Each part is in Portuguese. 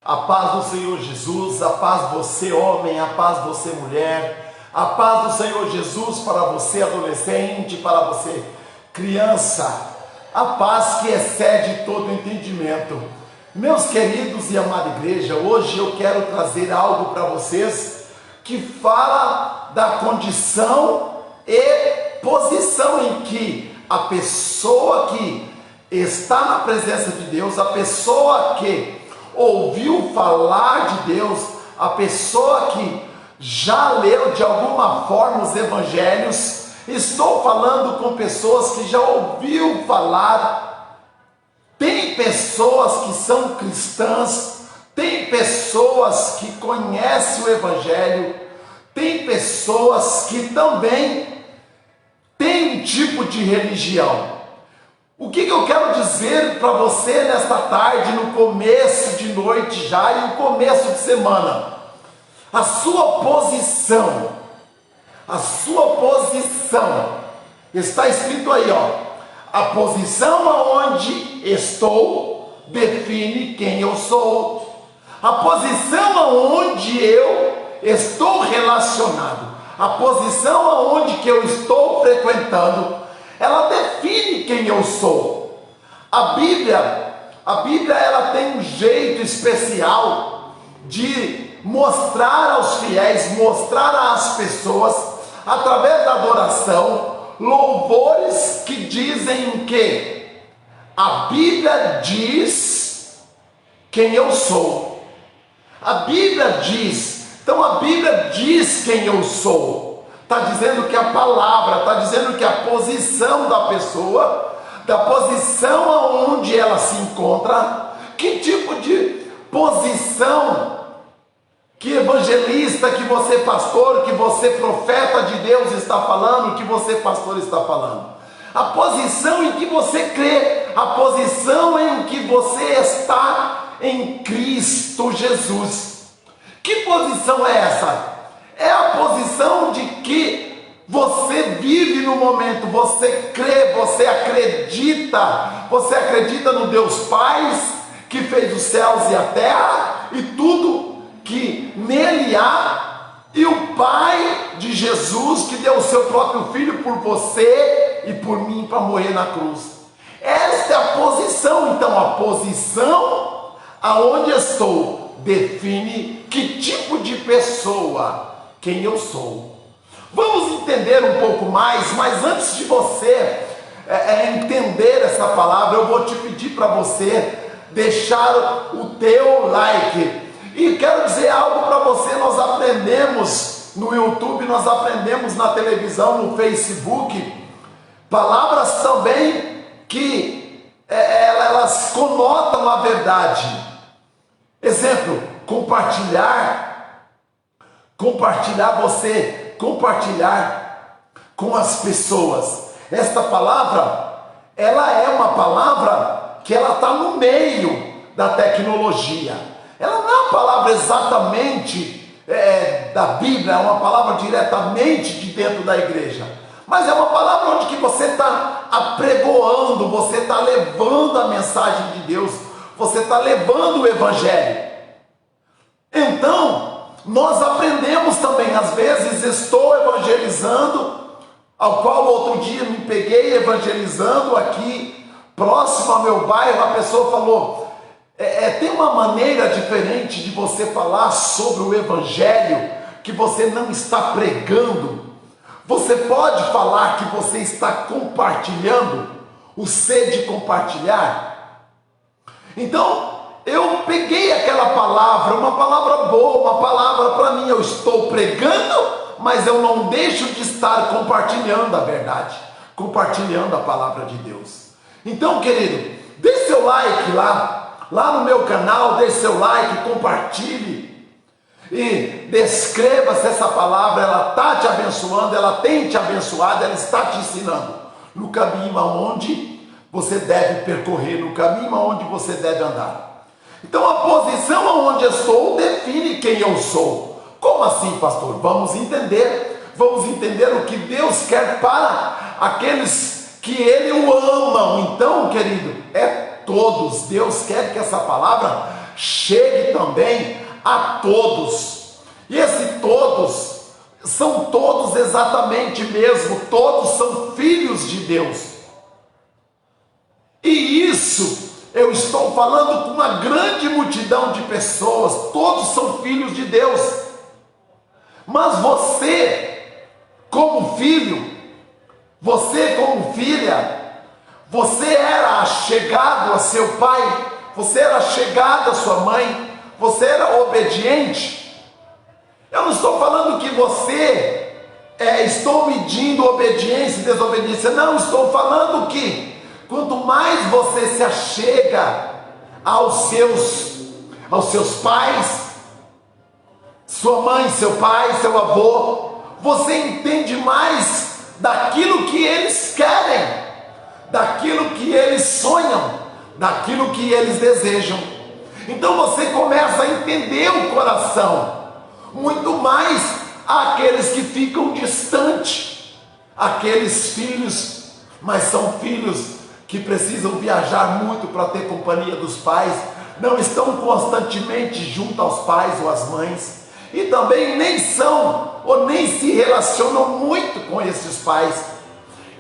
A paz do Senhor Jesus, a paz você homem, a paz você mulher, a paz do Senhor Jesus para você adolescente, para você criança, a paz que excede todo entendimento. Meus queridos e amada igreja, hoje eu quero trazer algo para vocês que fala da condição e posição em que a pessoa que está na presença de Deus, a pessoa que ouviu falar de Deus, a pessoa que já leu de alguma forma os evangelhos. Estou falando com pessoas que já ouviu falar. Tem pessoas que são cristãs, tem pessoas que conhecem o evangelho, tem pessoas que também têm um tipo de religião. O que eu quero dizer para você nesta tarde, no começo de noite já e no começo de semana? A sua posição está escrito aí, ó. A posição aonde estou define quem eu sou. A posição aonde eu estou relacionado, a posição aonde que eu estou frequentando, ela define quem eu sou. A Bíblia ela tem um jeito especial de mostrar aos fiéis, mostrar às pessoas, através da adoração, louvores que dizem o quê? A Bíblia diz quem eu sou. A Bíblia diz, então a Bíblia diz quem eu sou. Está dizendo que a palavra, está dizendo que a posição da pessoa, da posição aonde ela se encontra, que tipo de posição que evangelista, que você pastor, que você profeta de Deus está falando, que você pastor está falando. A posição em que você crê, a posição em que você está em Cristo Jesus. Que posição é essa? É a posição de que você vive no momento, você crê, você acredita no Deus Pai, que fez os céus e a terra, e tudo que nele há, e o Pai de Jesus, que deu o seu próprio Filho por você e por mim para morrer na cruz. Esta é a posição. Então a posição aonde estou define que tipo de pessoa, quem eu sou. Vamos entender um pouco mais, mas antes de você entender essa palavra, eu vou te pedir para você deixar o teu like. E quero dizer algo para você. Nós aprendemos no YouTube, nós aprendemos na televisão, no Facebook, palavras também que elas conotam a verdade. Exemplo, compartilhar, você compartilhar com as pessoas. Esta palavra, ela é uma palavra que ela está no meio da tecnologia. Ela não é uma palavra exatamente da Bíblia, é uma palavra diretamente de dentro da igreja. Mas é uma palavra onde que você está apregoando, você está levando a mensagem de Deus, você está levando o Evangelho. Então, nós aprendemos também, às vezes estou evangelizando, ao qual outro dia me peguei evangelizando aqui, próximo ao meu bairro, a pessoa falou, tem uma maneira diferente de você falar sobre o evangelho, que você não está pregando, você pode falar que você está compartilhando, o ser de compartilhar. Então, eu peguei aquela palavra, uma palavra boa, uma palavra para mim, eu estou pregando, mas eu não deixo de estar compartilhando a verdade, compartilhando a palavra de Deus. Então, querido, dê seu like lá no meu canal, dê seu like, compartilhe e descreva se essa palavra ela está te abençoando, ela tem te abençoado, ela está te ensinando no caminho aonde você deve percorrer, no caminho aonde você deve andar. Então a posição aonde estou define quem eu sou. Como assim, pastor? Vamos entender o que Deus quer para aqueles que Ele o amam. Então, querido, todos. Deus quer que essa palavra chegue também a todos. E esse todos, são todos exatamente mesmo, todos são filhos de Deus. E isso eu estou falando com uma grande multidão de pessoas, todos são filhos de Deus. Mas você, como filho, você como filha, você era chegado a seu pai, você era chegado a sua mãe, você era obediente. Eu não estou falando que você estou medindo obediência e desobediência, não, estou falando que quanto mais você se achega aos seus pais, sua mãe, seu pai, seu avô, você entende mais daquilo que eles querem, daquilo que eles sonham, daquilo que eles desejam. Então você começa a entender o coração, muito mais aqueles que ficam distantes, aqueles filhos, mas são filhos que precisam viajar muito para ter companhia dos pais, não estão constantemente junto aos pais ou às mães, e também nem são ou nem se relacionam muito com esses pais.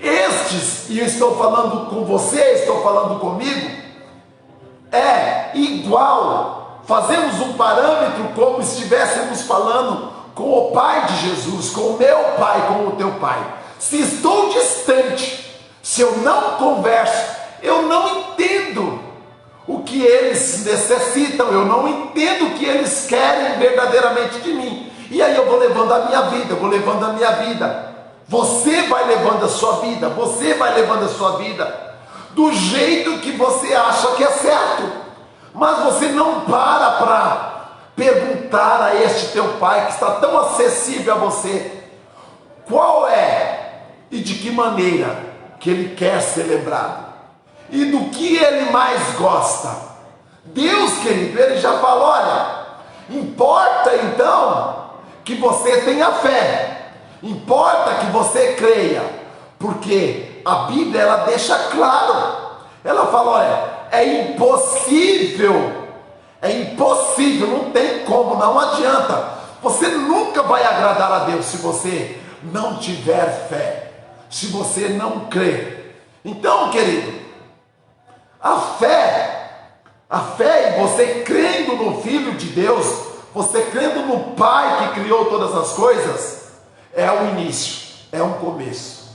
Estes, e eu estou falando com você, estou falando comigo, é igual, fazemos um parâmetro como se estivéssemos falando com o pai de Jesus, com o meu pai, com o teu pai. Se estou distante, se eu não converso, eu não entendo o que eles necessitam, eu não entendo o que eles querem verdadeiramente de mim. E aí eu vou levando a minha vida, eu vou levando a minha vida. Você vai levando a sua vida, você vai levando a sua vida do jeito que você acha que é certo. Mas você não para perguntar a este teu pai que está tão acessível a você, qual é e de que maneira que ele quer ser lembrado, e do que ele mais gosta. Deus, querido, ele já falou: olha, importa então que você tenha fé, importa que você creia, porque a Bíblia ela deixa claro, ela fala: olha, é impossível, não tem como, não adianta, você nunca vai agradar a Deus se você não tiver fé, se você não crer. Então, querido, a fé e você crendo no Filho de Deus, você crendo no Pai que criou todas as coisas, é o início, é um começo.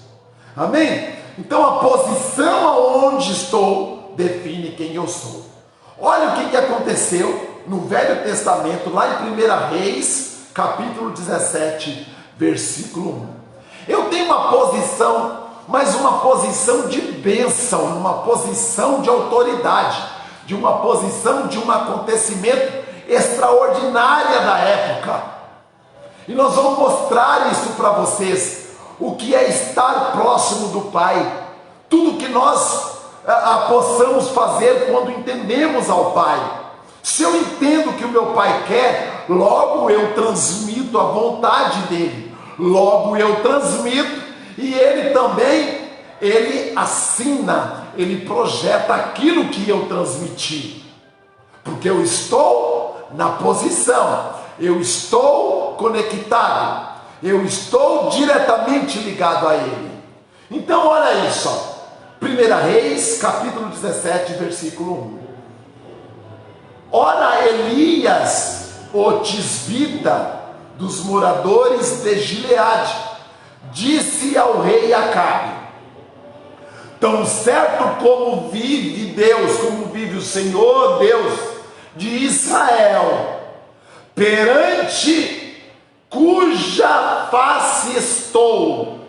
Amém? Então a posição aonde estou define quem eu sou. Olha o que aconteceu no Velho Testamento, lá em 1 Reis, capítulo 17, versículo 1. Eu tenho uma posição, mas uma posição de bênção, uma posição de autoridade, de uma posição de um acontecimento extraordinário da época. E nós vamos mostrar isso para vocês, o que é estar próximo do Pai, tudo que nós possamos fazer quando entendemos ao Pai. Se eu entendo o que o meu Pai quer, logo eu transmito a vontade dele, logo eu transmito, e ele também, ele assina, ele projeta aquilo que eu transmiti, porque eu estou na posição, eu estou conectado, eu estou diretamente ligado a ele. Então olha isso, 1 Reis, capítulo 17, versículo 1. Ora, Elias, o tisbita dos moradores de Gileade, disse ao rei Acabe: tão certo como vive Deus, como vive o Senhor Deus de Israel, perante cuja face estou,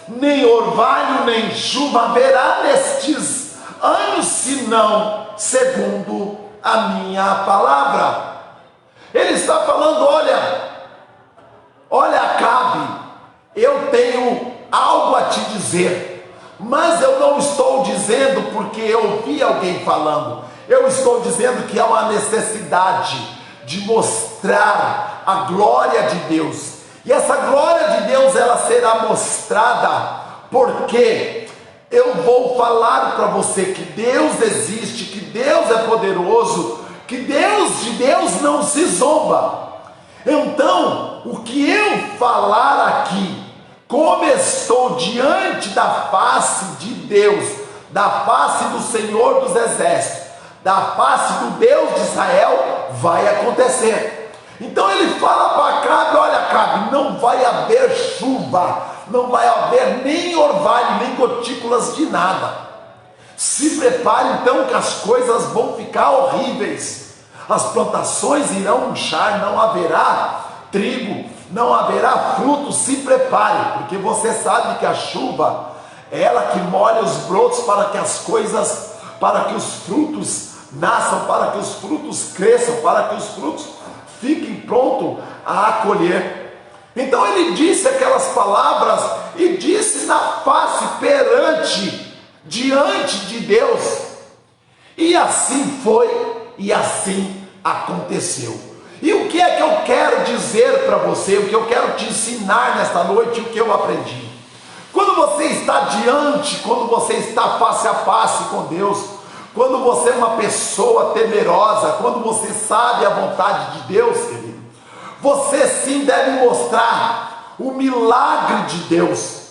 nem orvalho nem chuva haverá nestes anos, senão segundo a minha palavra. Ele está falando: olha Acabe, eu tenho algo a te dizer, mas eu não estou dizendo porque eu ouvi alguém falando, eu estou dizendo que há uma necessidade de mostrar a glória de Deus, e essa glória de Deus ela será mostrada, porque eu vou falar para você que Deus existe, que Deus é poderoso, que de Deus não se zomba. Então, o que eu falar aqui, como estou diante da face de Deus, da face do Senhor dos Exércitos, da face do Deus de Israel, vai acontecer. Então ele fala para Acabe: olha, Acabe, não vai haver chuva, não vai haver nem orvalho, nem gotículas de nada. Se prepare então, que as coisas vão ficar horríveis. As plantações irão murchar, não haverá trigo, não haverá fruto. Se prepare, porque você sabe que a chuva é ela que molha os brotos para que as coisas, para que os frutos nasçam, para que os frutos cresçam, para que os frutos fiquem prontos a acolher. Então ele disse aquelas palavras e disse na face, diante de Deus, e assim foi, e assim aconteceu. E o que é que eu quero dizer para você, o que eu quero te ensinar nesta noite, o que eu aprendi? Quando você está quando você está face a face com Deus, quando você é uma pessoa temerosa, quando você sabe a vontade de Deus, querido, você sim deve mostrar o milagre de Deus.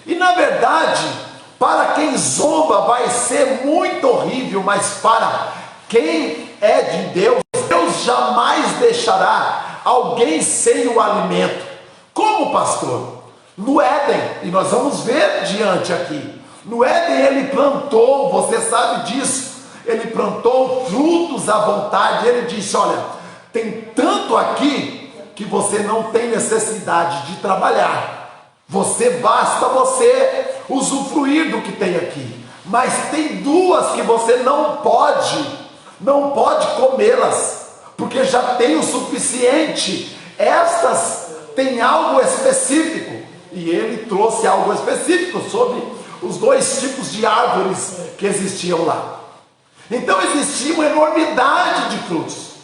E na verdade, para quem zomba vai ser muito horrível, mas para quem é de Deus, Deus jamais deixará alguém sem o alimento. Como, pastor? No Éden, e nós vamos ver diante aqui, no Éden ele plantou, você sabe disso, ele plantou frutos à vontade. Ele disse: olha, tem tanto aqui que você não tem necessidade de trabalhar, basta você usufruir do que tem aqui, mas tem duas que você não pode comê-las, porque já tem o suficiente. Estas têm algo específico, e ele trouxe algo específico sobre os dois tipos de árvores que existiam lá. Então existia uma enormidade de frutos.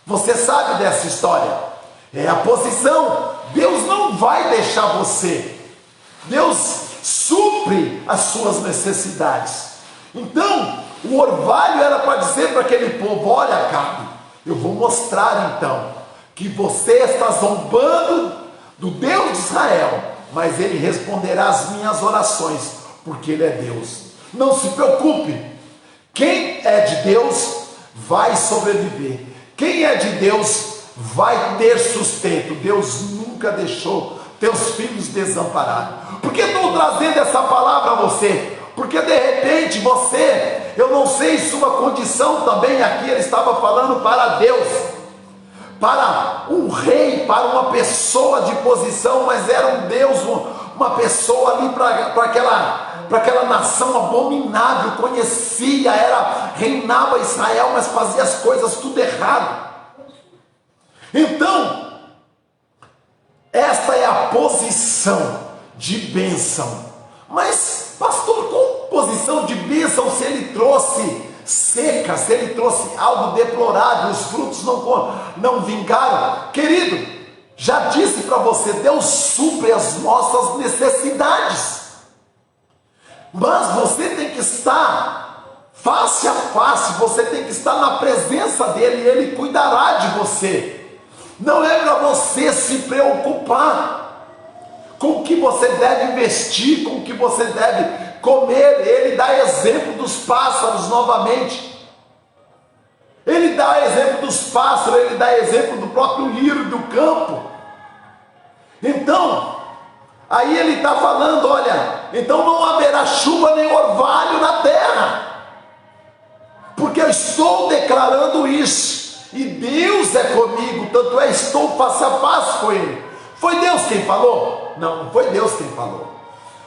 Você sabe dessa história, é a posição. Deus não vai deixar você, Deus supre as suas necessidades. Então o orvalho era para dizer para aquele povo: olha, Acabe, eu vou mostrar então que você está zombando do Deus de Israel, mas ele responderá às minhas orações, porque ele é Deus. Não se preocupe, quem é de Deus vai sobreviver, quem é de Deus vai ter sustento. Deus nunca deixou teus filhos desamparados. Por que estou trazendo essa palavra a você? Porque de repente você, eu não sei sua condição também aqui, ele estava falando para Deus, para um rei, para uma pessoa de posição, mas era um Deus, uma pessoa ali para aquela nação abominável, conhecia, reinava Israel, mas fazia as coisas tudo errado. Então, esta é a posição de bênção. Mas, pastor, com posição de bênção, se ele trouxe seca, se ele trouxe algo deplorável, os frutos não vingaram? Querido, já disse para você, Deus supre as nossas necessidades, mas você tem que estar face a face, você tem que estar na presença dele, e ele cuidará de você. Não é para você se preocupar com o que você deve vestir, com o que você deve comer. Ele dá exemplo dos pássaros novamente. Ele dá exemplo dos pássaros, ele dá exemplo do próprio lírio do campo. Então, aí ele está falando: olha, então não haverá chuva nem orvalho na terra, porque eu estou declarando isso, e Deus é comigo, tanto é, estou face a face com ele. Foi Deus quem falou? Não, não foi Deus quem falou.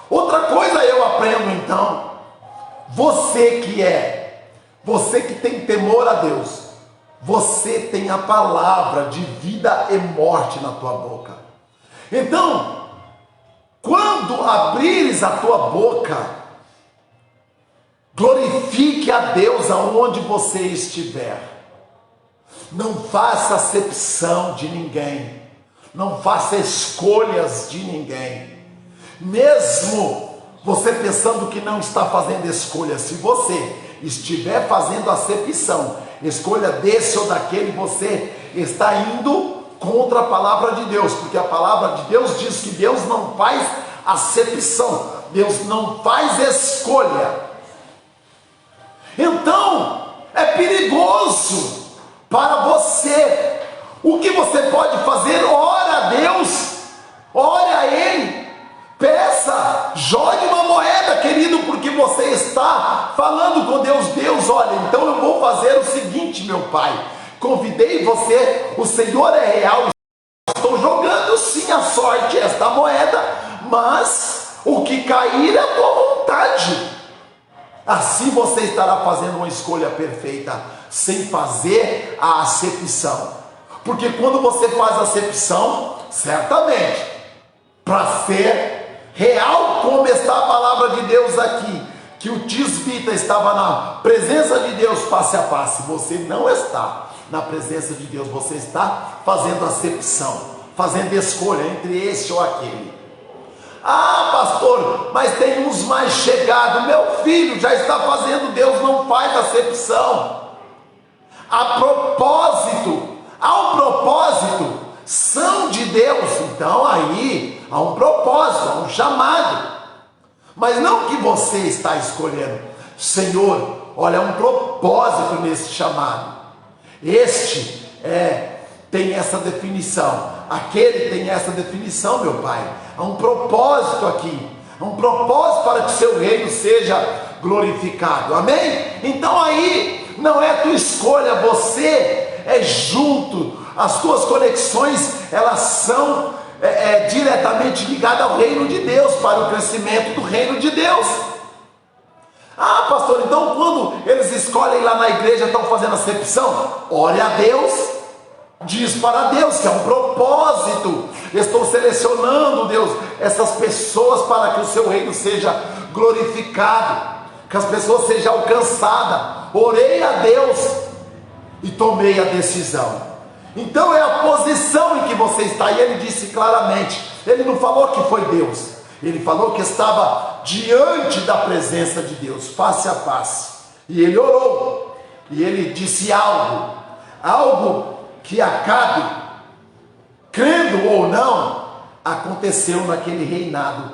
Outra coisa eu aprendo então, você que tem temor a Deus, você tem a palavra de vida e morte na tua boca. Então, quando abrires a tua boca, glorifique a Deus aonde você estiver. Não faça acepção de ninguém, não faça escolhas de ninguém. Mesmo você pensando que não está fazendo escolha, se você estiver fazendo acepção escolha desse ou daquele, você está indo contra a palavra de Deus, porque a palavra de Deus diz que Deus não faz acepção, Deus não faz escolha. Então é perigoso para você. O que você pode fazer? Ora a Deus, ore a Ele, peça, jogue uma moeda, querido, porque você está falando com Deus. Deus, olha, então eu vou fazer o seguinte, meu Pai, convidei você, o Senhor é real, estou jogando sim a sorte, esta moeda, mas o que cair é a tua vontade. Assim você estará fazendo uma escolha perfeita, sem fazer a acepção. Porque quando você faz a acepção, certamente, para ser real como está a palavra de Deus aqui, que o tisbita estava na presença de Deus face a face, você não está na presença de Deus, você está fazendo acepção, fazendo escolha entre esse ou aquele. Ah, pastor, mas tem uns mais chegados. Meu filho já está fazendo, Deus não faz acepção. A propósito, ao propósito, são de Deus. Então aí há um propósito, há um chamado. Mas não que você está escolhendo. Senhor, olha, há um propósito nesse chamado. Este tem essa definição, aquele tem essa definição, meu Pai. Há um propósito aqui, há um propósito para que o seu reino seja glorificado, amém? Então aí não é tua escolha, você é junto, as tuas conexões, elas são diretamente ligadas ao reino de Deus, para o crescimento do reino de Deus. Ah, pastor, então quando eles escolhem lá na igreja, estão fazendo acepção? Ore a Deus, diz para Deus que é um propósito. Estou selecionando, Deus, essas pessoas para que o seu reino seja glorificado, que as pessoas sejam alcançadas. Orei a Deus e tomei a decisão. Então é a posição em que você está. E ele disse claramente, ele não falou que foi Deus, ele falou que estava diante da presença de Deus, face a face. E ele orou, e ele disse algo que acabe, crendo ou não, aconteceu naquele reinado,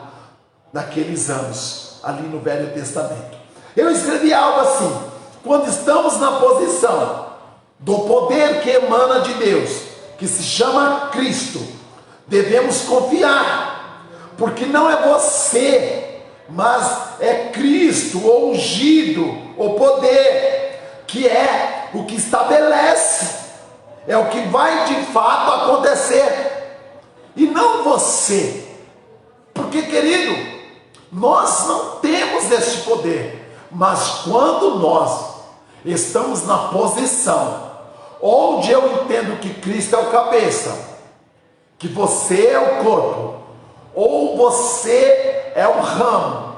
naqueles anos, ali no Velho Testamento. Eu escrevi algo assim: quando estamos na posição do poder que emana de Deus, que se chama Cristo, devemos confiar, porque não é você, mas é Cristo, o ungido, o poder, que é o que estabelece, é o que vai de fato acontecer, e não você. Porque, querido, nós não temos este poder, mas quando nós estamos na posição onde eu entendo que Cristo é o cabeça, que você é o corpo, ou você é o ramo,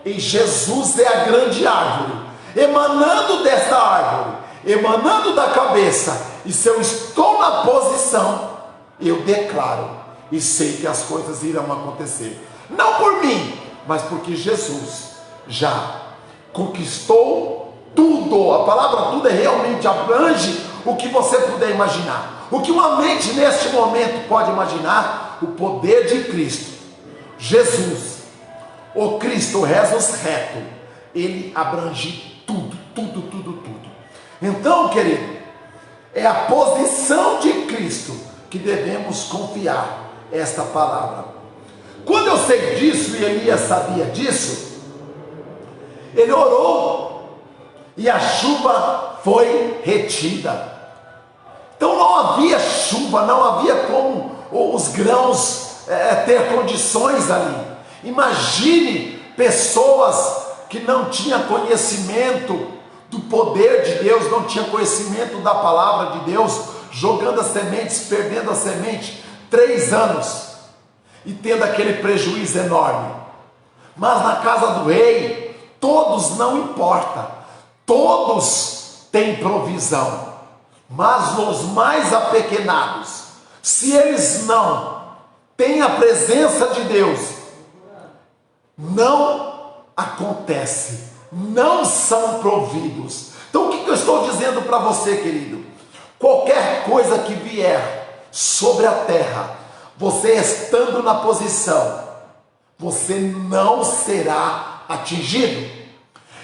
e Jesus é a grande árvore, emanando desta árvore, emanando da cabeça, e se eu estou na posição, eu declaro e sei que as coisas irão acontecer, não por mim, mas porque Jesus já conquistou tudo. A palavra tudo realmente abrange o que você puder imaginar, o que uma mente neste momento pode imaginar. O poder de Cristo, Jesus, o Cristo ressurreto, ele abrange tudo. Então, querido, é a posição de Cristo que devemos confiar esta palavra. Quando eu sei disso, e Elias sabia disso, ele orou e a chuva foi retida. Então não havia chuva, não havia como os grãos ter condições ali. Imagine pessoas que não tinham conhecimento do poder de Deus, não tinham conhecimento da palavra de Deus, jogando as sementes, perdendo a semente 3 anos e tendo aquele prejuízo enorme. Mas na casa do rei, todos, não importa, todos têm provisão, mas os mais apequenados, se eles não têm a presença de Deus, não acontece, não são providos. Então o que eu estou estou dizendo para você, querido, qualquer coisa que vier sobre a terra, você estando na posição, você não será atingido.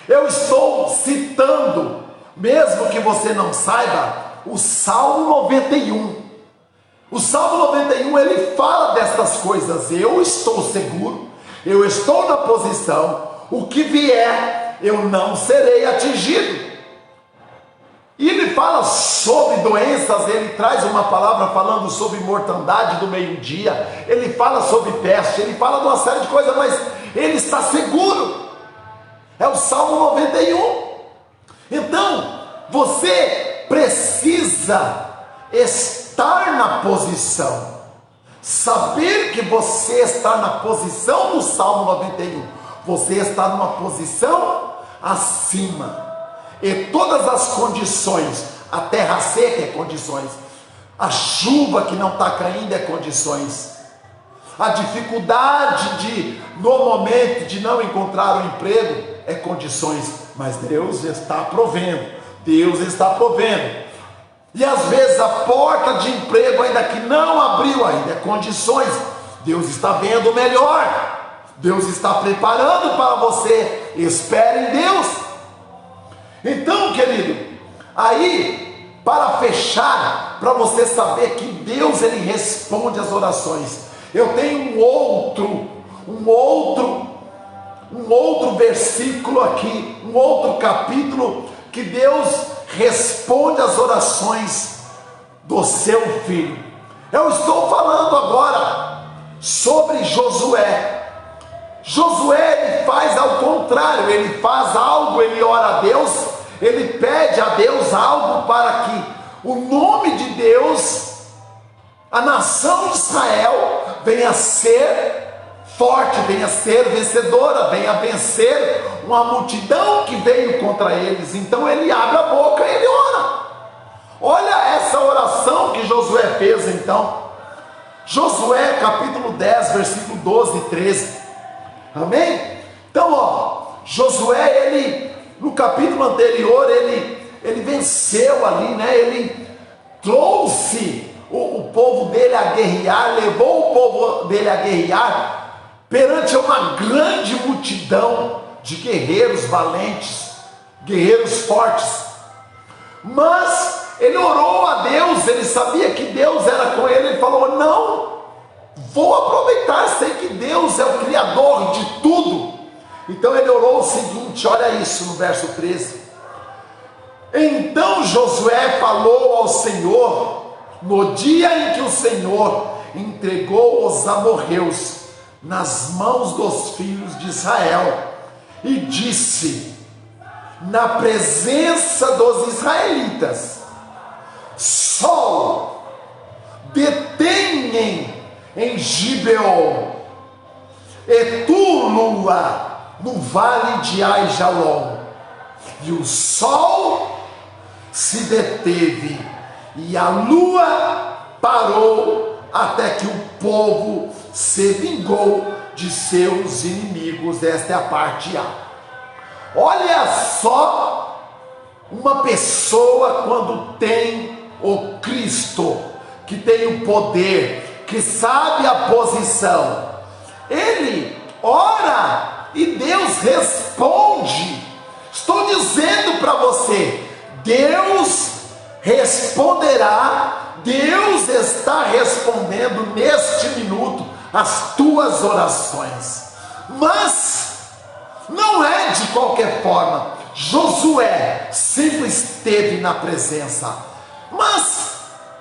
Eu estou citando, mesmo que você não saiba, o Salmo 91. O Salmo 91, ele fala destas coisas. Eu estou seguro, eu estou na posição, o que vier, eu não serei atingido. E ele fala sobre doenças, ele traz uma palavra falando sobre mortandade do meio-dia, ele fala sobre peste, ele fala de uma série de coisas, mas ele está seguro. É o Salmo 91. Então, você precisa estar na posição, saber que você está na posição do Salmo 91, você está numa posição acima. E todas as condições, a terra seca é condições, a chuva que não está caindo é condições, a dificuldade de, no momento de não encontrar um emprego, é condições, mas Deus está provendo, Deus está provendo. E às vezes a porta de emprego ainda que não abriu ainda, é condições, Deus está vendo o melhor, Deus está preparando para você, espere em Deus. Então, querido, aí, para fechar, para você saber que Deus, ele responde às orações, eu tenho um outro versículo aqui, um outro capítulo, que Deus responde às orações do seu filho. Eu estou falando agora sobre Josué. Josué, ele faz ao contrário, ele faz algo, ele ora a Deus, ele pede a Deus algo para que o nome de Deus, a nação de Israel, venha a ser forte, venha a ser vencedora, venha a vencer uma multidão que veio contra eles. Então ele abre a boca e ele ora. Olha essa oração que Josué fez então. Josué capítulo 10, versículo 12 e 13. Amém? Então, Josué, ele, no capítulo anterior, ele venceu ali, né? Ele trouxe o povo dele a guerrear, levou o povo dele a guerrear perante uma grande multidão de guerreiros valentes, guerreiros fortes. Mas ele orou a Deus, ele sabia que Deus era com ele, ele falou: não, vou aproveitar, sei que Deus é o Criador de tudo. Então ele orou o seguinte, olha isso no verso 13. Então Josué falou ao Senhor, no dia em que o Senhor entregou os amorreus nas mãos dos filhos de Israel, e disse, na presença dos israelitas: sol, detenhem em Gibeon, e tu, lua, no vale de Aijalon. E o sol se deteve, e a lua parou, até que o povo se vingou de seus inimigos. Esta é a parte A. Olha só, uma pessoa quando tem o Cristo, que tem o poder, que sabe a posição, ele ora e Deus responde. Estou dizendo para você, Deus responderá, Deus está respondendo neste minuto as tuas orações. Mas não é de qualquer forma. Josué sempre esteve na presença, mas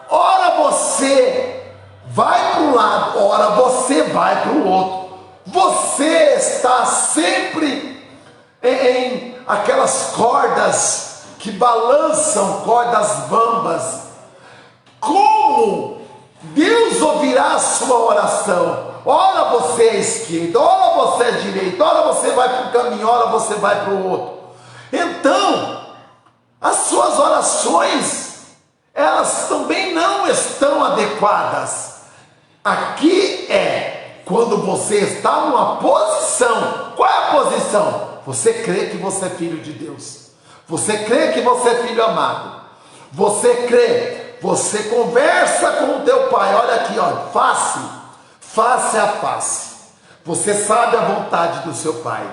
ora você vai para um lado, ora você vai para o outro. Você está sempre em aquelas cordas que balançam, cordas bambas. Como Deus ouvirá a sua oração? Ora você à esquerda, ora você à direita, ora você vai para um caminho, ora você vai para o outro. Então, as suas orações, elas também não estão adequadas. Aqui é quando você está numa posição. Qual é a posição? Você crê que você é filho de Deus. Você crê que você é filho amado. Você crê, você conversa com o teu pai. Olha aqui, ó, face a face. Você sabe a vontade do seu pai.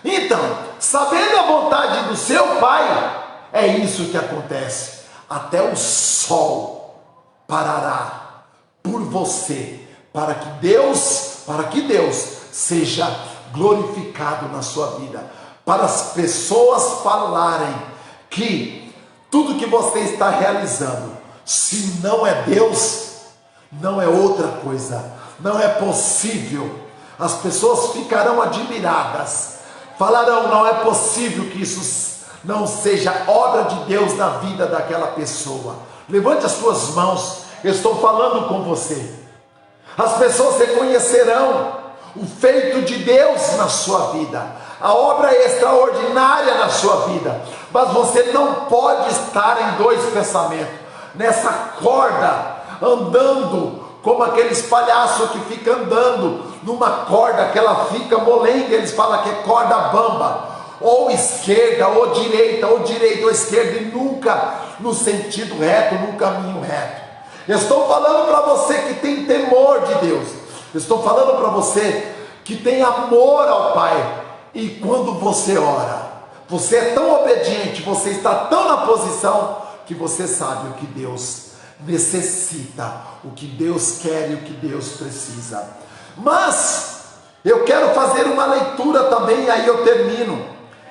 Então, sabendo a vontade do seu pai, é isso que acontece. Até o sol parará por você, para que Deus seja glorificado na sua vida, para as pessoas falarem que tudo que você está realizando, se não é Deus, não é outra coisa, não é possível. As pessoas ficarão admiradas, falarão: não é possível que isso não seja obra de Deus na vida daquela pessoa. Levante as suas mãos, eu estou falando com você. As pessoas reconhecerão o feito de Deus na sua vida, a obra extraordinária na sua vida. Mas você não pode estar em dois pensamentos, nessa corda, andando como aqueles palhaços que ficam andando numa corda que ela fica molenga. Eles falam que é corda bamba, ou esquerda ou direita, ou esquerda, e nunca no sentido reto, no caminho reto. Eu estou falando para você que tem temor de Deus. Eu estou falando para você que tem amor ao Pai. E quando você ora, você é tão obediente, você está tão na posição que você sabe o que Deus necessita, o que Deus quer e o que Deus precisa. Mas eu quero fazer uma leitura também, e aí eu termino.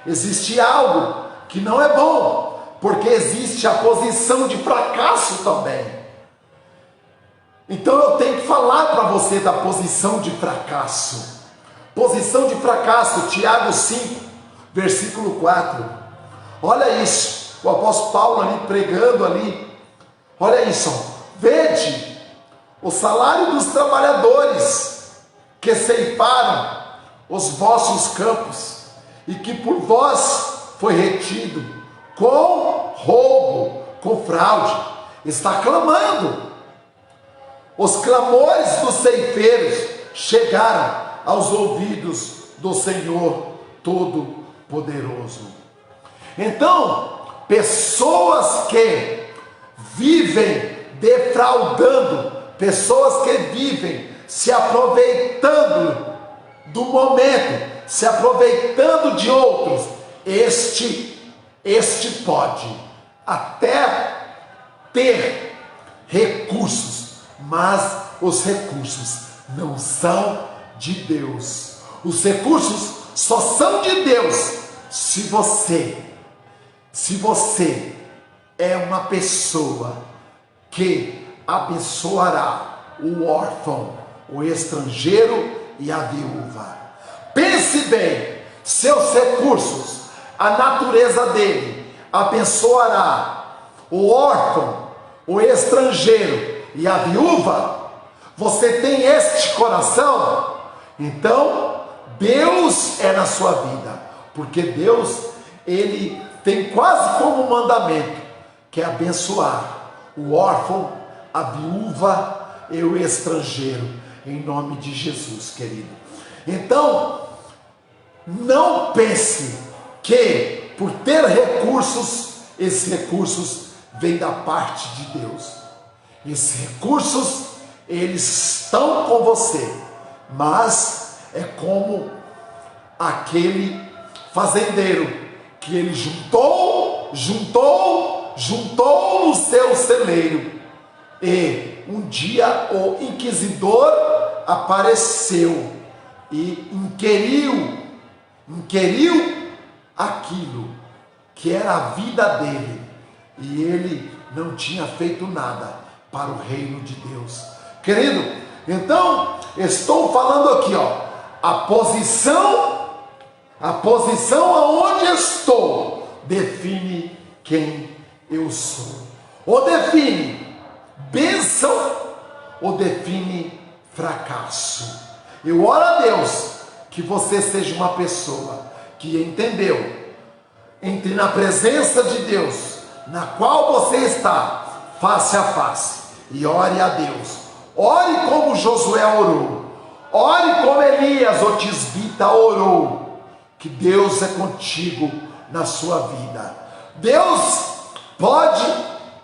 Existe algo que não é bom, porque existe a posição de fracasso também. Então eu tenho que falar para você da posição de fracasso. Posição de fracasso, Tiago 5, versículo 4. Olha isso, o apóstolo Paulo ali pregando ali. Olha isso, vede o salário dos trabalhadores que ceifaram os vossos campos, e que por vós foi retido com roubo, com fraude. Está clamando. Os clamores dos ceifeiros chegaram aos ouvidos do Senhor Todo-Poderoso. Então, pessoas que vivem defraudando, pessoas que vivem se aproveitando do momento, se aproveitando de outros, este pode até ter recursos, mas os recursos não são de Deus. Os recursos só são de Deus se você é uma pessoa que abençoará o órfão, o estrangeiro e a viúva. Pense bem, seus recursos, a natureza dele abençoará o órfão, o estrangeiro e a viúva. Você tem este coração? Então Deus é na sua vida, porque Deus, ele tem quase como mandamento, que é abençoar o órfão, a viúva e o estrangeiro, em nome de Jesus, querido. Então, não pense que por ter recursos, esses recursos vêm da parte de Deus. Esses recursos, eles estão com você, mas é como aquele fazendeiro que ele juntou no seu celeiro, e um dia o inquisidor apareceu e inquiriu aquilo que era a vida dele, e ele não tinha feito nada para o reino de Deus. Querido, então estou falando aqui, ó, a posição aonde estou define quem eu sou, ou define bênção, ou define fracasso. Eu oro a Deus que você seja uma pessoa que entendeu, entre na presença de Deus, na qual você está, face a face, e ore a Deus. Ore como Josué orou, ore como Elias, o tisbita, orou, que Deus é contigo na sua vida. Deus pode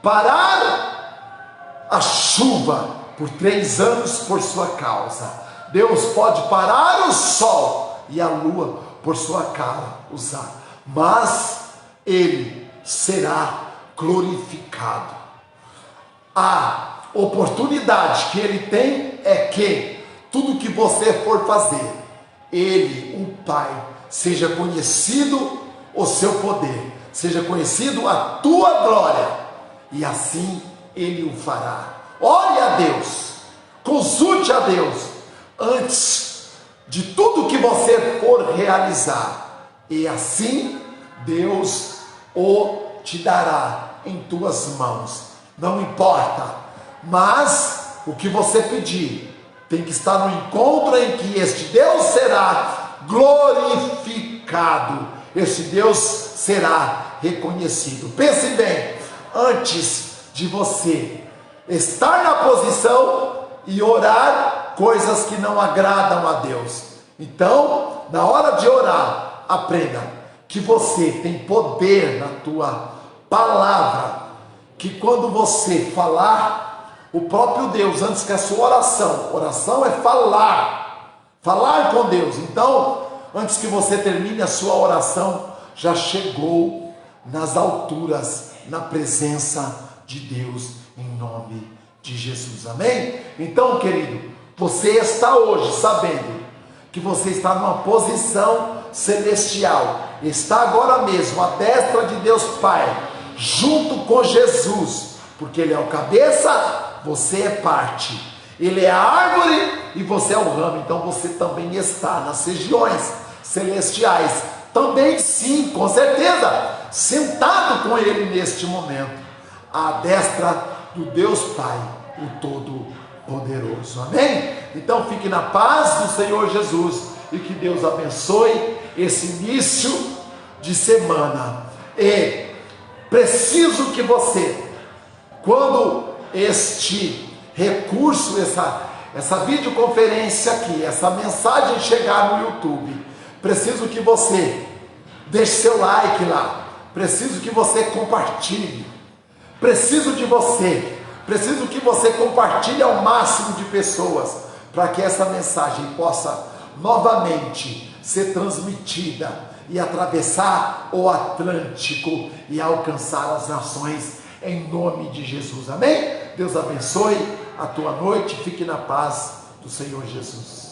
parar a chuva por 3 anos por sua causa. Deus pode parar o sol e a lua por sua causa, mas Ele será glorificado. A oportunidade que Ele tem é que tudo que você for fazer, Ele, o Pai, seja conhecido o seu poder, seja conhecido a tua glória, e assim Ele o fará. Ore a Deus, consulte a Deus antes de tudo que você for realizar, e assim Deus o te dará em tuas mãos. Não importa, mas o que você pedir tem que estar no encontro em que este Deus será glorificado, este Deus será reconhecido. Pense bem, antes de você estar na posição e orar coisas que não agradam a Deus. Então, na hora de orar, aprenda que você tem poder na tua palavra, que quando você falar, o próprio Deus, antes que a sua oração é falar com Deus. Então, antes que você termine a sua oração, já chegou nas alturas, na presença de Deus, em nome de Jesus, amém? Então, querido, você está hoje sabendo que você está numa posição celestial, está agora mesmo à destra de Deus Pai, junto com Jesus, porque Ele é o cabeça, você é parte, Ele é a árvore e você é o ramo. Então você também está nas regiões celestiais, também sim, com certeza, sentado com Ele neste momento, à destra do Deus Pai, o Todo-Poderoso, amém? Então fique na paz do Senhor Jesus, e que Deus abençoe esse início de semana. E preciso que você, quando este recurso, essa videoconferência aqui, essa mensagem chegar no YouTube, preciso que você deixe seu like lá, preciso que você compartilhe, preciso que você compartilhe ao máximo de pessoas, para que essa mensagem possa novamente ser transmitida e atravessar o Atlântico e alcançar as nações, em nome de Jesus, amém? Deus abençoe a tua noite, fique na paz do Senhor Jesus.